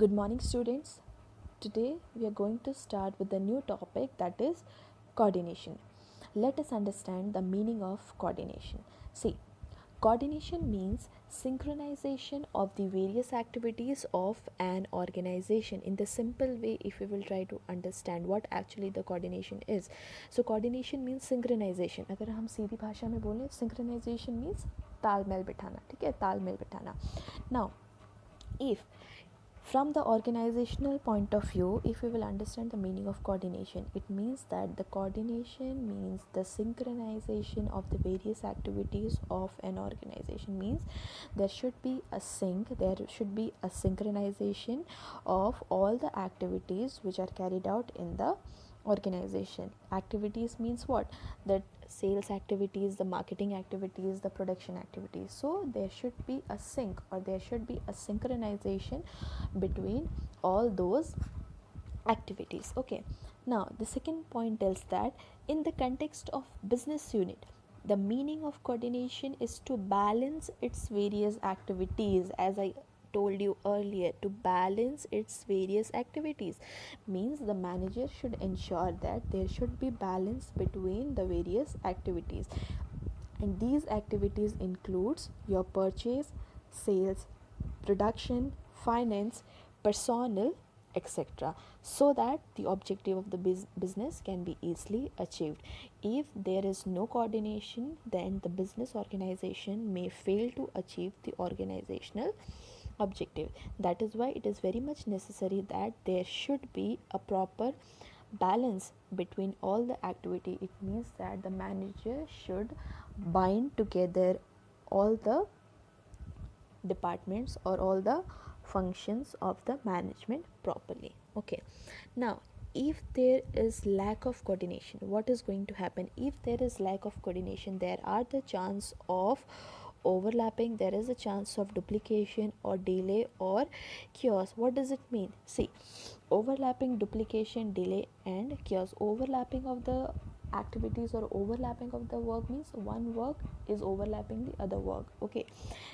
Good morning, students. Today we are going to start with a new topic, that is coordination. Let us understand the meaning of coordination. See, coordination means synchronization of the various activities of an organization. In the simple way, if we will try to understand what actually the coordination is. So coordination means synchronization. अगर हम सीधी भाषा में बोलें, synchronization means तालमेल बिठाना. ठीक है, तालमेल बिठाना. Now, if from the organizational point of view, if we will understand the meaning of coordination, it means that the coordination means the synchronization of the various activities of an organization. Means there should be a sync, there should be a synchronization of all the activities which are carried out in the organization. Activities means what? That sales activities, the marketing activities, the production activities. So there should be a sync, or there should be a synchronization between all those activities. Okay, now the second point tells that in the context of business unit, the meaning of coordination is to balance its various activities. As I told you earlier, to balance its various activities means the manager should ensure that there should be balance between the various activities, and these activities includes your purchase, sales, production, finance, personnel, etc., so that the objective of the business can be easily achieved. If there is no coordination, then the business organization may fail to achieve the organizational objective. That is why it is very much necessary that there should be a proper balance between all the activity. It means that the manager should bind together all the departments or all the functions of the management properly. Okay, now if there is lack of coordination, what is going to happen? If there is lack of coordination, there are the chance of overlapping, there is a chance of duplication or delay or chaos. What does it mean? See, overlapping, duplication, delay and chaos. Overlapping of the activities or overlapping of the work means one work is overlapping the other work. Okay,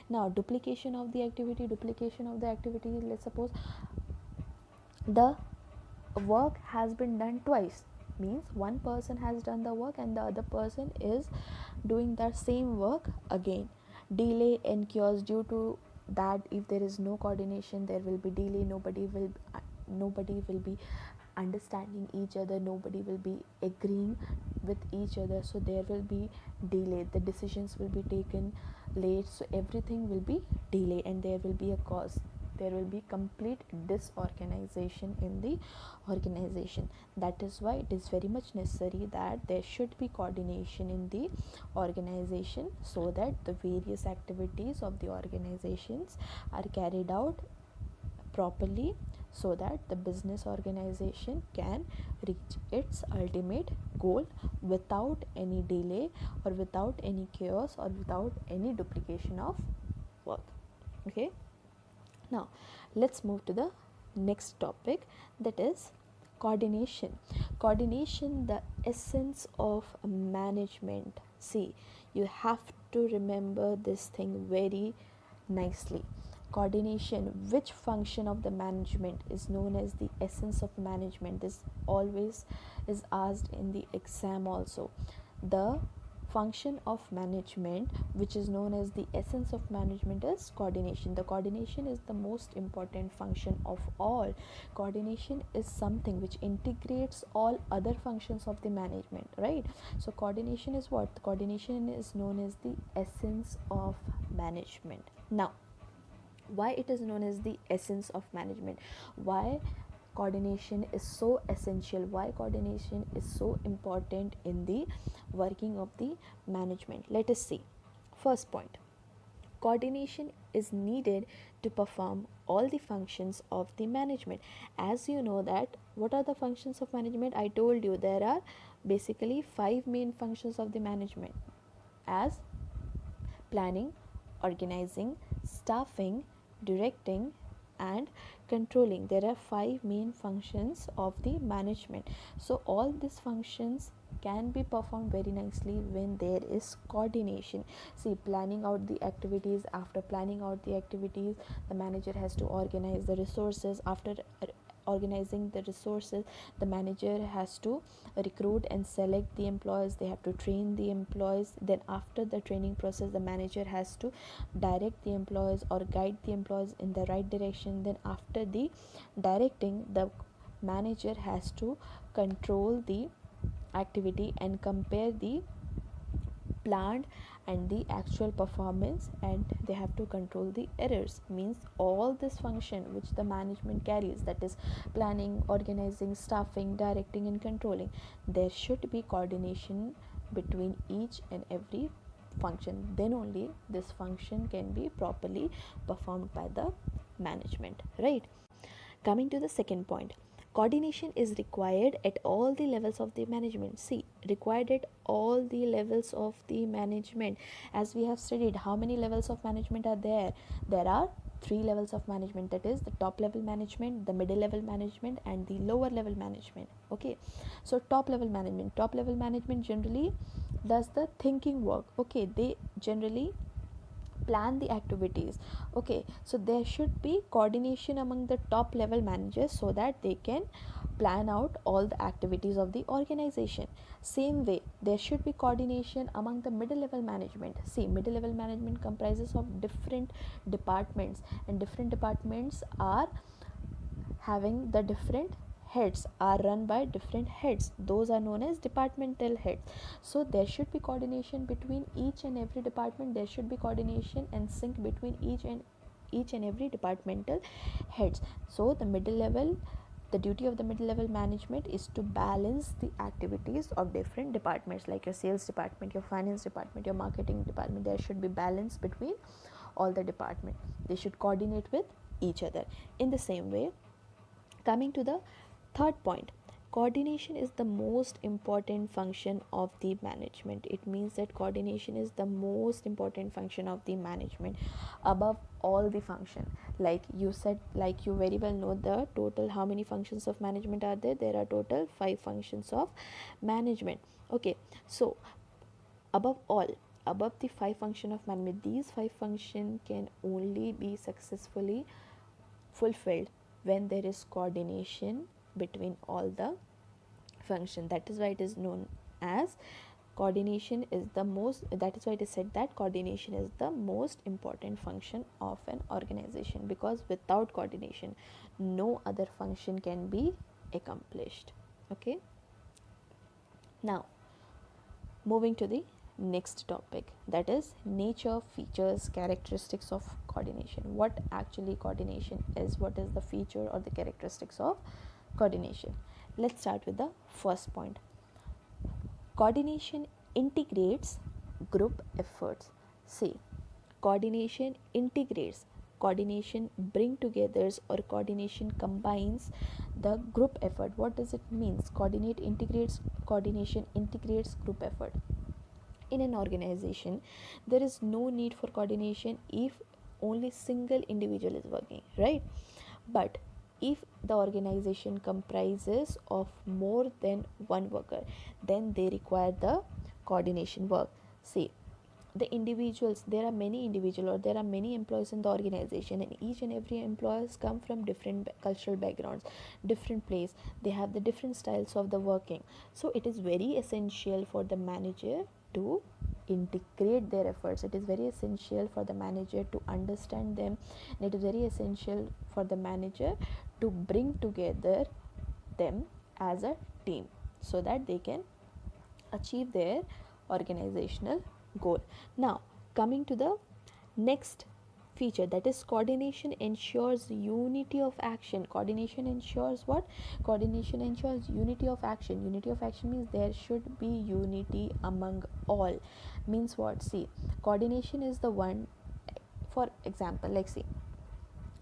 now duplication of the activity, let's suppose the work has been done twice, means one person has done the work and the other person is doing that same work again. Delay and chaos, due to that, if there is no coordination, there will be delay. Nobody will be understanding each other, nobody will be agreeing with each other, so there will be delay, the decisions will be taken late, so everything will be delay and there will be a cause, there will be complete disorganization in the organization. That is why it is very much necessary that there should be coordination in the organization, so that the various activities of the organizations are carried out properly, so that the business organization can reach its ultimate goal without any delay or without any chaos or without any duplication of work. Okay, now let's move to the next topic, that is coordination. Coordination, the essence of management. See, you have to remember this thing very nicely. Coordination, which function of the management is known as the essence of management? This always is asked in the exam also. The function of management which is known as the essence of management is coordination. The coordination is the most important function of all. Coordination is something which integrates all other functions of the management, right? So coordination is what? Coordination is known as the essence of management. Now, why it is known as the essence of management? Why coordination is so essential? Why coordination is so important in the working of the management? Let us see. First point, coordination is needed to perform all the functions of the management. As you know that, what are the functions of management? I told you there are basically 5 main functions of the management, as planning, organizing, staffing, directing and controlling. There are 5 main functions of the management. So all these functions can be performed very nicely when there is coordination. See, planning out the activities, after planning out the activities, the manager has to organize the resources. After organizing the resources, the manager has to recruit and select the employees, they have to train the employees. Then after the training process, the manager has to direct the employees or guide the employees in the right direction. Then after the directing, the manager has to control the activity and compare the planned and the actual performance, and they have to control the errors. Means all this function which the management carries, that is planning, organizing, staffing, directing and controlling, there should be coordination between each and every function. Then only this function can be properly performed by the management, right? Coming to the second point, coordination is required at all the levels of the management. See, required at all the levels of the management. As we have studied, how many levels of management are there? There are three levels of management, that is the top level management, the middle level management and the lower level management. Okay, so top level management generally does the thinking work. Okay, they generally plan the activities. Okay, so there should be coordination among the top level managers so that they can plan out all the activities of the organization. Same way, there should be coordination among the middle level management. See, middle level management comprises of different departments, and different departments are having the different heads, are run by different heads, those are known as departmental heads. So there should be coordination between each and every department, there should be coordination and sync between each and every departmental heads. So the middle level, the duty of the middle level management is to balance the activities of different departments, like your sales department, your finance department, your marketing department. There should be balance between all the departments, they should coordinate with each other. In the same way, coming to the third point, coordination is the most important function of the management. It means that coordination is the most important function of the management above all the function. Like you said, like you very well know, the total how many functions of management are there? There are total 5 functions of management. Okay, so above all, above the 5 function of management, these 5 function can only be successfully fulfilled when there is coordination between all the function. That is why it is known as coordination is the most, that is why it is said that coordination is the most important function of an organization, because without coordination no other function can be accomplished. Okay, now moving to the next topic, that is nature, features, characteristics of coordination. What actually coordination is, what is the feature or the characteristics of coordination? Let's start with the first point. Coordination integrates group efforts. See, coordination integrates, coordination bring togethers, or coordination combines the group effort. What does it means? Coordination integrates group effort. In an organization, there is no need for coordination if only single individual is working, right? But if the organization comprises of more than one worker, then they require the coordination work. See, the individuals, there are many individuals or there are many employees in the organization, and each and every employees come from different cultural backgrounds, different place, they have the different styles of the working. So it is very essential for the manager to integrate their efforts. It is very essential for the manager to understand them, and it is very essential for the manager to bring together them as a team so that they can achieve their organizational goal. Now, coming to the next feature, that is coordination ensures unity of action. Coordination ensures what? Coordination ensures unity of action. Unity of action means there should be unity among all. Means what? See, coordination is the one, for example, like see,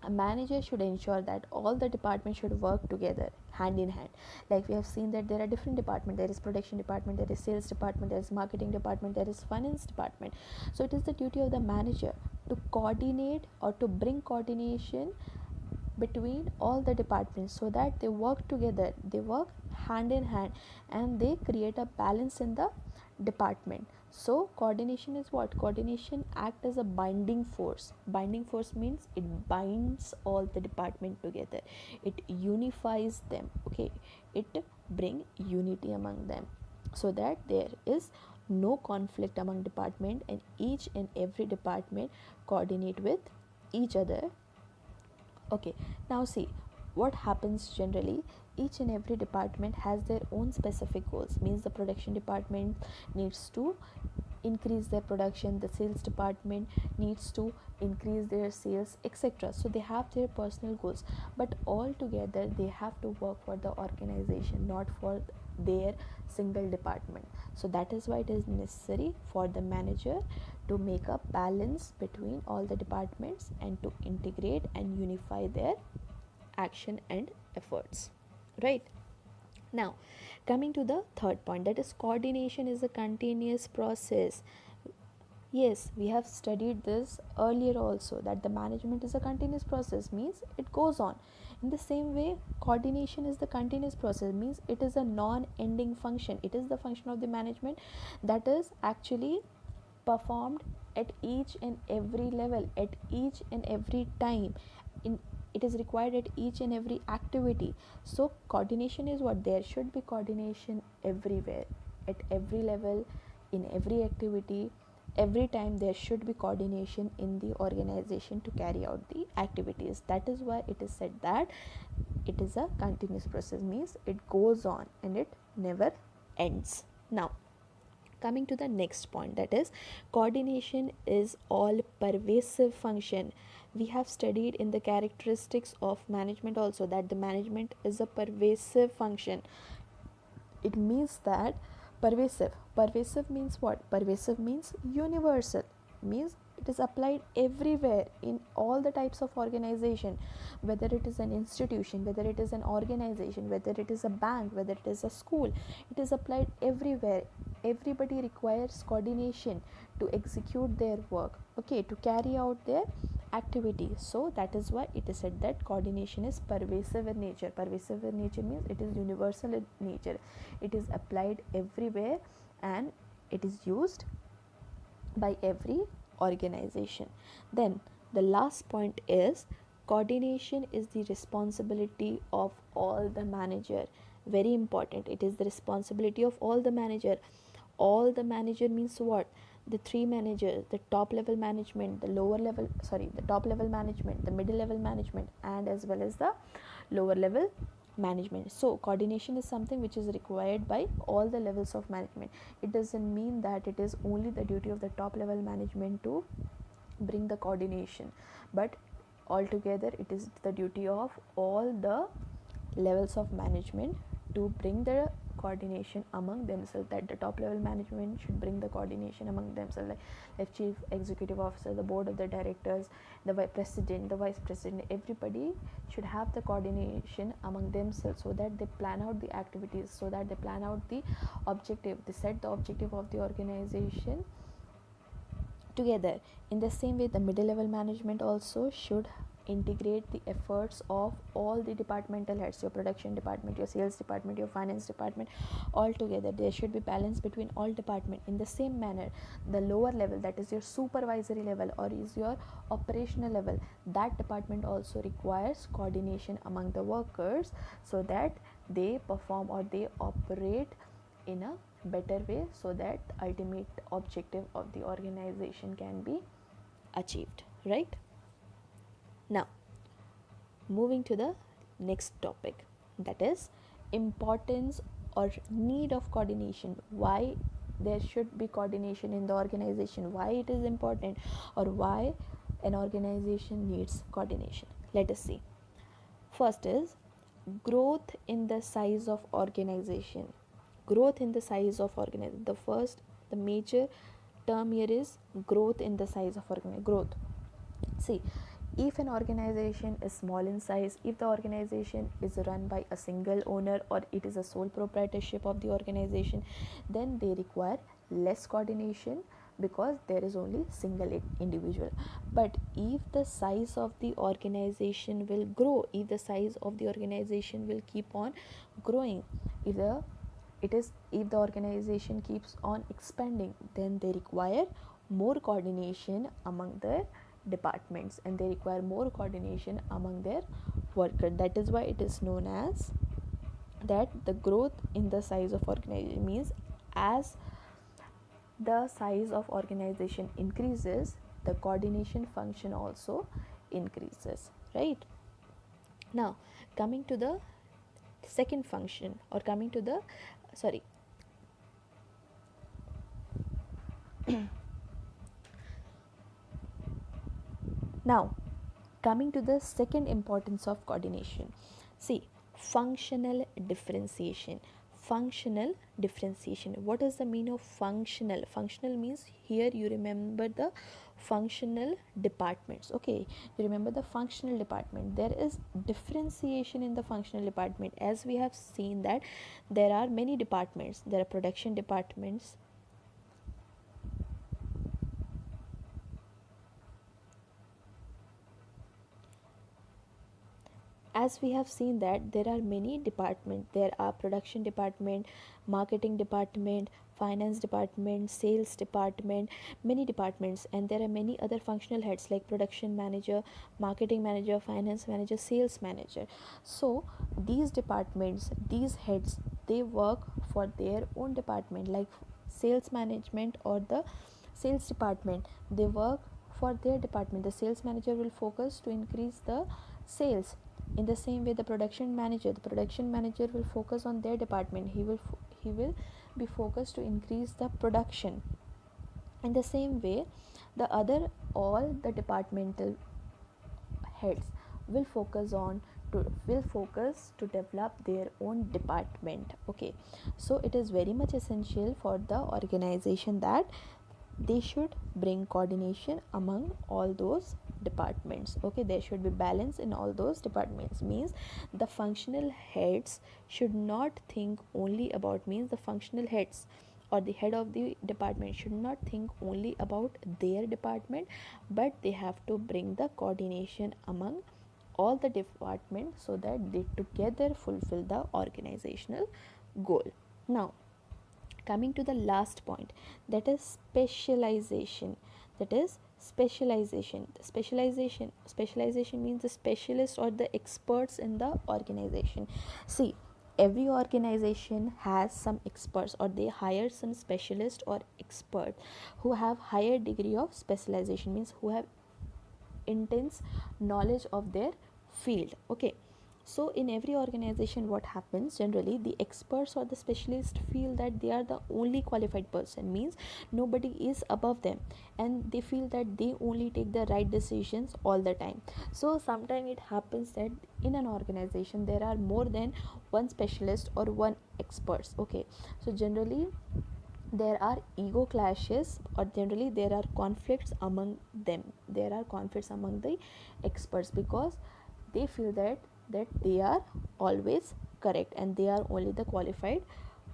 a manager should ensure that all the departments should work together hand in hand. Like we have seen that there are different departments, there is production department, there is sales department, there is marketing department, there is finance department. So it is the duty of the manager to coordinate or to bring coordination between all the departments, so that they work together, they work hand in hand, and they create a balance in the department. So coordination is what? Coordination act as a binding force. Binding force means it binds all the department together, it unifies them, okay, it bring unity among them, so that there is no conflict among department, and each and every department coordinate with each other. Okay, now see what happens generally. Each and every department has their own specific goals. Means the production department needs to increase their production, the sales department needs to increase their sales, etc. So they have their personal goals, but all together they have to work for the organization, not for their single department. So that is why it is necessary for the manager to make a balance between all the departments and to integrate and unify their action and efforts, right? Now, coming to the third point, that is coordination is a continuous process. Yes, we have studied this earlier also, that the management is a continuous process, means it goes on. In the same way, coordination is the continuous process, means it is a non-ending function. It is the function of the management that is actually performed at each and every level, at each and every time. In it is required at each and every activity. So coordination is what? There should be coordination everywhere, at every level, in every activity, every time there should be coordination in the organization to carry out the activities. That is why it is said that it is a continuous process, means it goes on and it never ends. Now, coming to the next point, that is coordination is all pervasive function. We have studied in the characteristics of management also that the management is a pervasive function. It means that pervasive means what? Pervasive means universal, means it is applied everywhere in all the types of organization, whether it is an institution, whether it is an organization, whether it is a bank, whether it is a school. It is applied everywhere. Everybody requires coordination to execute their work, okay, to carry out their activity. So that is why it is said that coordination is pervasive in nature. Pervasive in nature means it is universal in nature, it is applied everywhere, and it is used by every organization. Then the last point is coordination is the responsibility of all the manager. Very important, it is the responsibility of all the manager. All the manager means what? The three managers, the top level management, the top level management, the middle level management, and as well as the lower level management. So coordination is something which is required by all the levels of management. It doesn't mean that it is only the duty of the top level management to bring the coordination, but altogether it is the duty of all the levels of management to bring the coordination among themselves. That the top level management should bring the coordination among themselves, like chief executive officer, the board of the directors, the president, the vice president, everybody should have the coordination among themselves, so that they plan out the activities, so that they plan out the objective, they set the objective of the organization together. In the same way, the middle level management also should integrate the efforts of all the departmental heads, your production department, your sales department, your finance department, all together. There should be balance between all department. In the same manner, the lower level, that is your supervisory level or is your operational level, that department also requires coordination among the workers, so that they perform or they operate in a better way, so that ultimate objective of the organization can be achieved, right? Now, moving to the next topic, that is importance or need of coordination. Why there should be coordination in the organization, why it is important, or why an organization needs coordination. Let us see. First is growth in the size of organization. Growth in the size of organization. The major term here is growth in the size of organization. Growth. See, if an organization is small in size, if the organization is run by a single owner or it is a sole proprietorship of the organization, then they require less coordination because there is only single individual. But if the size of the organization will grow, if the size of the organization will keep on growing, if the if the organization keeps on expanding, then they require more coordination among their departments, and they require more coordination among their workers. That is why it is known as that the growth in the size of organization means, as the size of organization increases, the coordination function also increases, right? Now, coming to the second function, or coming to the sorry now coming to the second importance of coordination. See, functional differentiation. Functional differentiation, what is the meaning of functional? Functional means, here you remember the functional departments. Okay, you remember the functional department. There is differentiation in the functional department, as we have seen that there are many departments. There are production departments, as we have seen that there are many departments. There are production department, marketing department, finance department, sales department, many departments, and there are many other functional heads like production manager, marketing manager, finance manager, sales manager. So these departments, these heads, they work for their own department. Like sales management or the sales department, they work for their department. The sales manager will focus to increase the sales. In the same way, the production manager will focus on their department. He will be focused to increase the production. In the same way, the other all the departmental heads will focus to develop their own department. Okay, so it is very much essential for the organization that they should bring coordination among all those departments. Okay, there should be balance in all those departments. Means the functional heads should not think only about, means the functional heads or the head of the department should not think only about their department, but they have to bring the coordination among all the departments so that they together fulfill the organizational goal. Now, coming to the last point, that is specialization. That is specialization means the specialist or the experts in the organization. See, every organization has some experts, or they hire some specialist or expert who have higher degree of specialization, means who have intense knowledge of their field. Okay, so in every organization, what happens generally, the experts or the specialists feel that they are the only qualified person, means nobody is above them, and they feel that they only take the right decisions all the time. So sometimes it happens that in an organization there are more than one specialist or one experts. Okay, so generally there are ego clashes, or generally there are conflicts among them. There are conflicts among the experts because they feel that they are always correct and they are only the qualified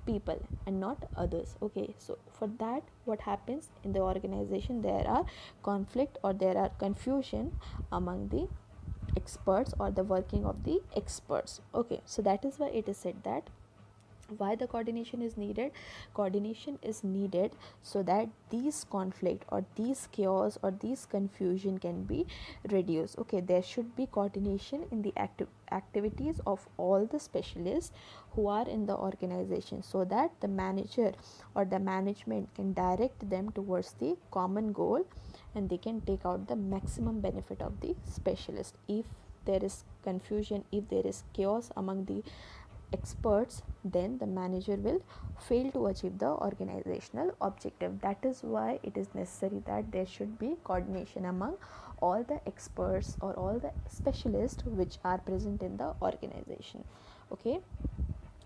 people and not others. Okay, so for that, what happens in the organization, there are conflict or there are confusion among the experts or the working of the experts. Okay, so that is why it is said that why the coordination is needed. Coordination is needed so that these conflict or these chaos or these confusion can be reduced. Okay, there should be coordination in the activities of all the specialists who are in the organization, so that the manager or the management can direct them towards the common goal, and they can take out the maximum benefit of the specialist. If there is confusion, if there is chaos among the experts, then the manager will fail to achieve the organizational objective. That is why it is necessary that there should be coordination among all the experts or all the specialists which are present in the organization. Okay,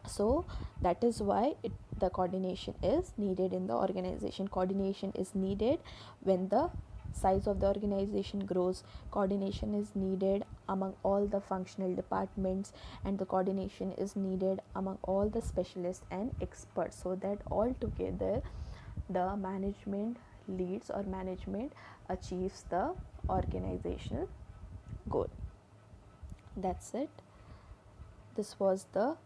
so that is why the coordination is needed in the organization. Coordination is needed when the size of the organization grows. Coordination is needed among all the functional departments, and the coordination is needed among all the specialists and experts, so that all together the management leads or management achieves the organizational goal. That's it. This was the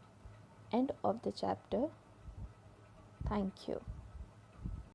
end of the chapter. Thank you.